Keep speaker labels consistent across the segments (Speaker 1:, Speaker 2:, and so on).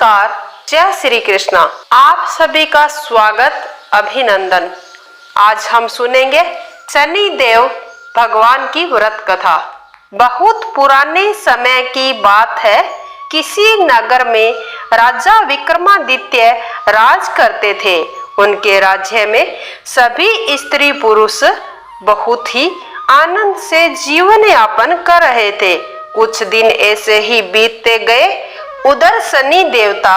Speaker 1: नमस्कार, जय श्री कृष्णा। आप सभी का स्वागत, अभिनंदन। आज हम सुनेंगे शनि देव भगवान की व्रत कथा। बहुत पुराने समय की बात है। किसी नगर में राजा विक्रमादित्य राज करते थे। उनके राज्य में सभी स्त्री पुरुष बहुत ही आनंद से जीवन यापन कर रहे थे। कुछ दिन ऐसे ही बीतते गए। उधर शनि देवता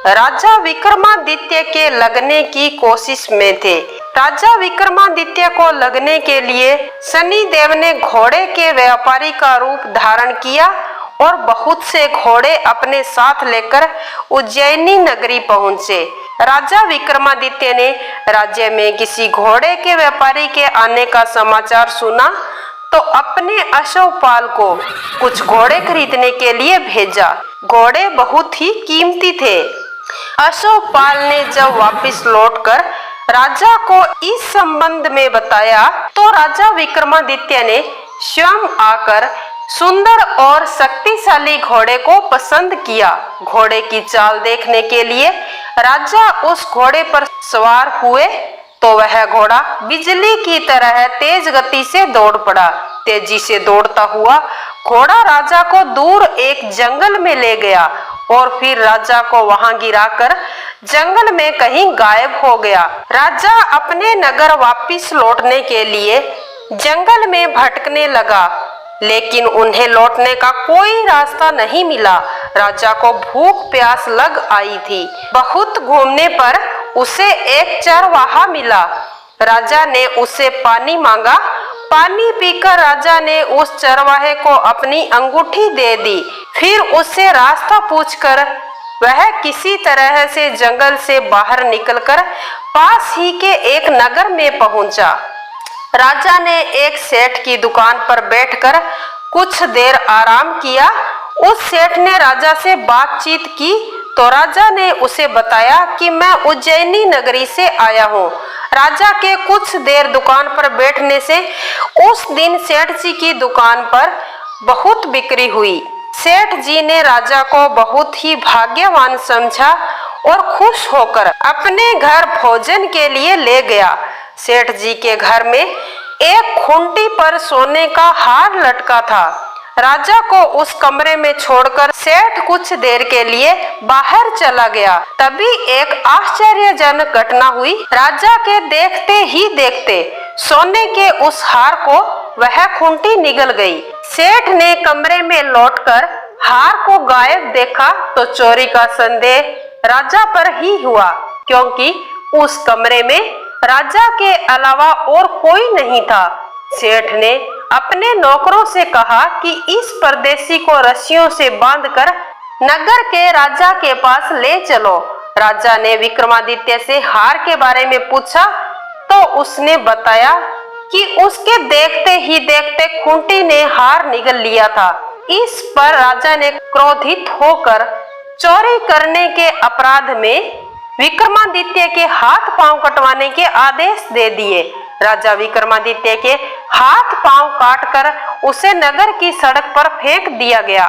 Speaker 1: राजा विक्रमादित्य के लगने की कोशिश में थे। राजा विक्रमादित्य को लगने के लिए शनि देव ने घोड़े के व्यापारी का रूप धारण किया और बहुत से घोड़े अपने साथ लेकर उज्जैनी नगरी पहुंचे। राजा विक्रमादित्य ने राज्य में किसी घोड़े के व्यापारी के आने का समाचार सुना तो अपने अश्वपाल को कुछ घोड़े खरीदने के लिए भेजा। घोड़े बहुत ही कीमती थे। अश्वपाल ने जब वापस लौटकर राजा को इस संबंध में बताया तो राजा विक्रमादित्य ने स्वयं आकर सुंदर और शक्तिशाली घोड़े को पसंद किया। घोड़े की चाल देखने के लिए राजा उस घोड़े पर सवार हुए तो वह घोड़ा बिजली की तरह तेज गति से दौड़ पड़ा। तेजी से दौड़ता हुआ घोड़ा राजा को दूर एक जंगल में ले गया और फिर राजा को वहां गिराकर जंगल में कहीं गायब हो गया। राजा अपने नगर वापस लौटने के लिए जंगल में भटकने लगा, लेकिन उन्हें लौटने का कोई रास्ता नहीं मिला। राजा को भूख प्यास लग आई थी। बहुत घूमने पर उसे एक चरवाहा मिला। राजा ने उसे पानी मांगा। पानी पीकर राजा ने उस चरवाहे को अपनी अंगूठी दे दी। फिर उससे रास्ता पूछकर वह किसी तरह से जंगल से बाहर निकलकर पास ही के एक नगर में पहुंचा। राजा ने एक सेठ की दुकान पर बैठकर कुछ देर आराम किया। उस सेठ ने राजा से बातचीत की तो राजा ने उसे बताया कि मैं उज्जैनी नगरी से आया हूँ। राजा के कुछ देर दुकान पर बैठने से उस दिन सेठ जी की दुकान पर बहुत बिक्री हुई। सेठ जी ने राजा को बहुत ही भाग्यवान समझा और खुश होकर अपने घर भोजन के लिए ले गया। सेठ जी के घर में एक खूंटी पर सोने का हार लटका था। राजा को उस कमरे में छोड़कर सेठ कुछ देर के लिए बाहर चला गया। तभी एक आश्चर्यजनक घटना हुई। राजा के देखते ही देखते सोने के उस हार को वह खूंटी निगल गई। सेठ ने कमरे में लौटकर हार को गायब देखा तो चोरी का संदेह राजा पर ही हुआ, क्योंकि उस कमरे में राजा के अलावा और कोई नहीं था। सेठ ने अपने नौकरों से कहा कि इस परदेसी को रस्सियों से बांधकर नगर के राजा के पास ले चलो। राजा ने विक्रमादित्य से हार के बारे में पूछा तो उसने बताया कि उसके देखते ही देखते खूंटी ने हार निगल लिया था। इस पर राजा ने क्रोधित होकर चोरी करने के अपराध में विक्रमादित्य के हाथ पांव कटवाने के आदेश दे दिए। राजा विक्रमादित्य के हाथ पांव काटकर उसे नगर की सड़क पर फेंक दिया गया।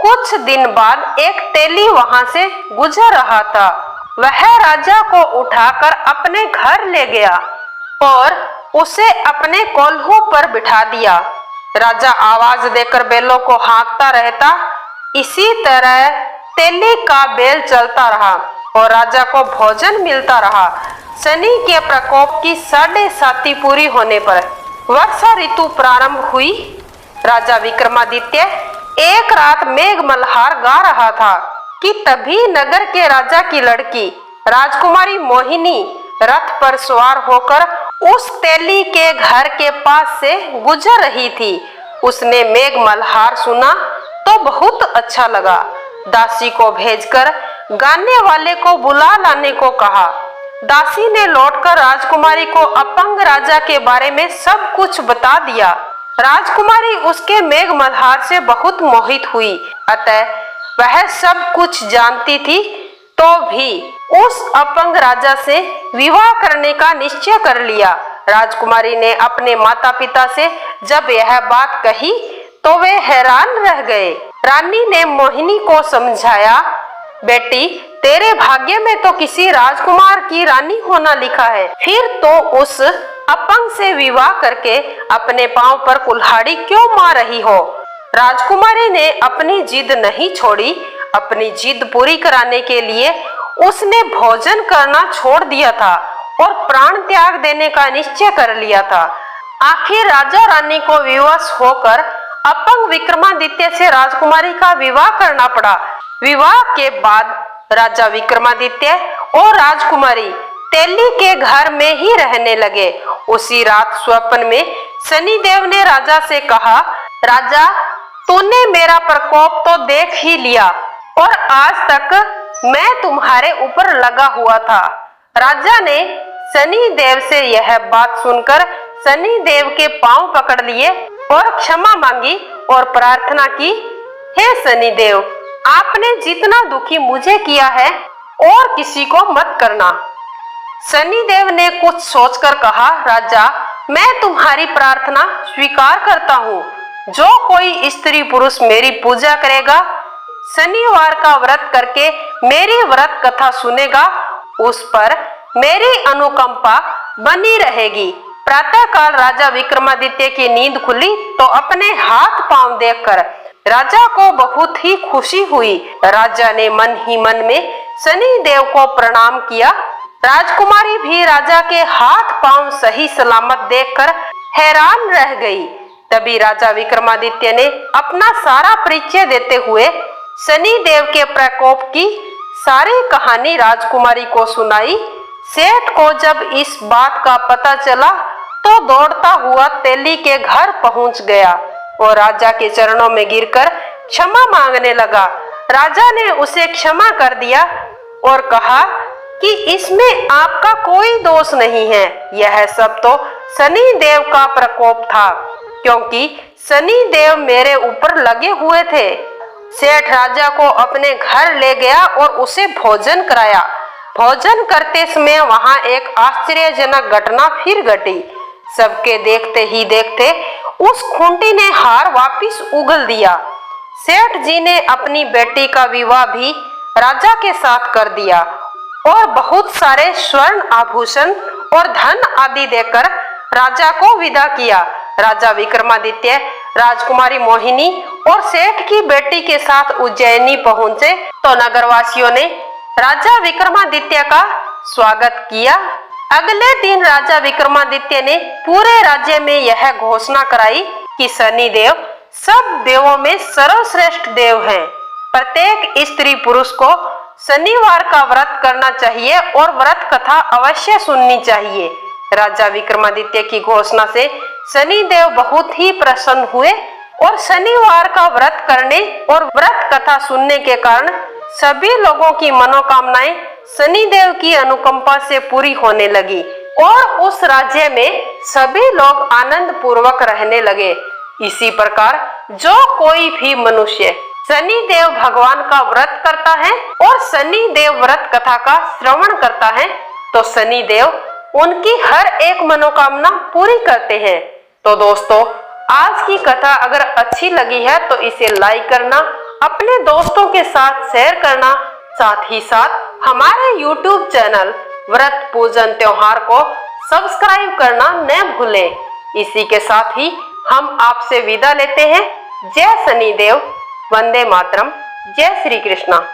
Speaker 1: कुछ दिन बाद एक तेली वहां से गुजर रहा था। वह राजा को उठाकर अपने घर ले गया और उसे अपने कोल्हू पर बिठा दिया। राजा आवाज देकर बैलों को हाँकता रहता। इसी तरह तेली का बैल चलता रहा और राजा को भोजन मिलता रहा। शनि के प्रकोप की 7.5 पूरी होने पर वर्षा ऋतु प्रारंभ हुई। राजा विक्रमादित्य एक रात मेघ मल्हार गा रहा था कि तभी नगर के राजा की लड़की राजकुमारी मोहिनी रथ पर सवार होकर उस तेली के घर के पास से गुजर रही थी। उसने मेघ मल्हार सुना तो बहुत अच्छा लगा। दासी को भेजकर गाने वाले को बुला लाने को कहा। दासी ने लौटकर राजकुमारी को अपंग राजा के बारे में सब कुछ बता दिया। राजकुमारी उसके मेघ मल्हार से बहुत मोहित हुई। अतः वह सब कुछ जानती थी तो भी उस अपंग राजा से विवाह करने का निश्चय कर लिया। राजकुमारी ने अपने माता पिता से जब यह बात कही तो वे हैरान रह गए। रानी ने मोहिनी को समझाया बेटी, तेरे भाग्य में तो किसी राजकुमार की रानी होना लिखा है, फिर तो उस अपंग से विवाह करके अपने पांव पर कुल्हाड़ी क्यों मार रही हो? राजकुमारी ने अपनी जिद नहीं छोड़ी। अपनी जिद पूरी कराने के लिए उसने भोजन करना छोड़ दिया था और प्राण त्याग देने का निश्चय कर लिया था। आखिर राजा रानी को विवश होकर अपंग विक्रमादित्य से राजकुमारी का विवाह करना पड़ा। विवाह के बाद राजा विक्रमादित्य और राजकुमारी तेली के घर में ही रहने लगे। उसी रात स्वप्न में शनिदेव ने राजा से कहा, राजा, तूने मेरा प्रकोप तो देख ही लिया और आज तक मैं तुम्हारे ऊपर लगा हुआ था। राजा ने शनिदेव से यह बात सुनकर शनिदेव के पांव पकड़ लिए और क्षमा मांगी और प्रार्थना की, हे शनिदेव, आपने जितना दुखी मुझे किया है और किसी को मत करना। शनिदेव ने कुछ सोचकर कहा, राजा, मैं तुम्हारी प्रार्थना स्वीकार करता हूँ। जो कोई स्त्री पुरुष मेरी पूजा करेगा, शनिवार का व्रत करके मेरी व्रत कथा सुनेगा, उस पर मेरी अनुकंपा बनी रहेगी। प्रातः काल राजा विक्रमादित्य की नींद खुली तो अपने हाथ पांव देखकर राजा को बहुत ही खुशी हुई। राजा ने मन ही मन में शनिदेव को प्रणाम किया। राजकुमारी भी राजा के हाथ पांव सही सलामत देखकर हैरान रह गई। तभी राजा विक्रमादित्य ने अपना सारा परिचय देते हुए शनिदेव के प्रकोप की सारी कहानी राजकुमारी को सुनाई। सेठ को जब इस बात का पता चला तो दौड़ता हुआ तेली के घर पहुंच गया और राजा के चरणों में गिरकर क्षमा मांगने लगा। राजा ने उसे क्षमा कर दिया और कहा कि इसमें आपका कोई दोष नहीं है, यह सब तो शनिदेव का प्रकोप था, क्योंकि शनिदेव मेरे ऊपर लगे हुए थे। सेठ राजा को अपने घर ले गया और उसे भोजन कराया। भोजन करते समय वहां एक आश्चर्यजनक घटना फिर घटी। सबके देखते ही देखते उस खूंटी ने हार वापिस उगल दिया। सेठ जी ने अपनी बेटी का विवाह भी राजा के साथ कर दिया और बहुत सारे स्वर्ण आभूषण और धन आदि देकर राजा को विदा किया। राजा विक्रमादित्य राजकुमारी मोहिनी और सेठ की बेटी के साथ उज्जैनी पहुंचे तो नगरवासियों ने राजा विक्रमादित्य का स्वागत किया। अगले दिन राजा विक्रमादित्य ने पूरे राज्य में यह घोषणा कराई कि शनिदेव सब देवों में सर्वश्रेष्ठ देव हैं। प्रत्येक स्त्री पुरुष को शनिवार का व्रत करना चाहिए और व्रत कथा अवश्य सुननी चाहिए। राजा विक्रमादित्य की घोषणा से शनिदेव बहुत ही प्रसन्न हुए और शनिवार का व्रत करने और व्रत कथा सुनने के कारण सभी लोगों की मनोकामनाएं शनिदेव की अनुकंपा से पूरी होने लगी और उस राज्य में सभी लोग आनंद पूर्वक रहने लगे। इसी प्रकार जो कोई भी मनुष्य शनिदेव भगवान का व्रत करता है और शनिदेव व्रत कथा का श्रवण करता है तो शनिदेव उनकी हर एक मनोकामना पूरी करते हैं। तो दोस्तों, आज की कथा अगर अच्छी लगी है तो इसे लाइक करना, अपने दोस्तों के साथ शेयर करना, साथ ही साथ हमारे YouTube चैनल व्रत पूजन त्योहार को सब्सक्राइब करना न भूलें। इसी के साथ ही हम आपसे विदा लेते हैं। जय शनिदेव, वंदे मातरम, जय श्री कृष्णा।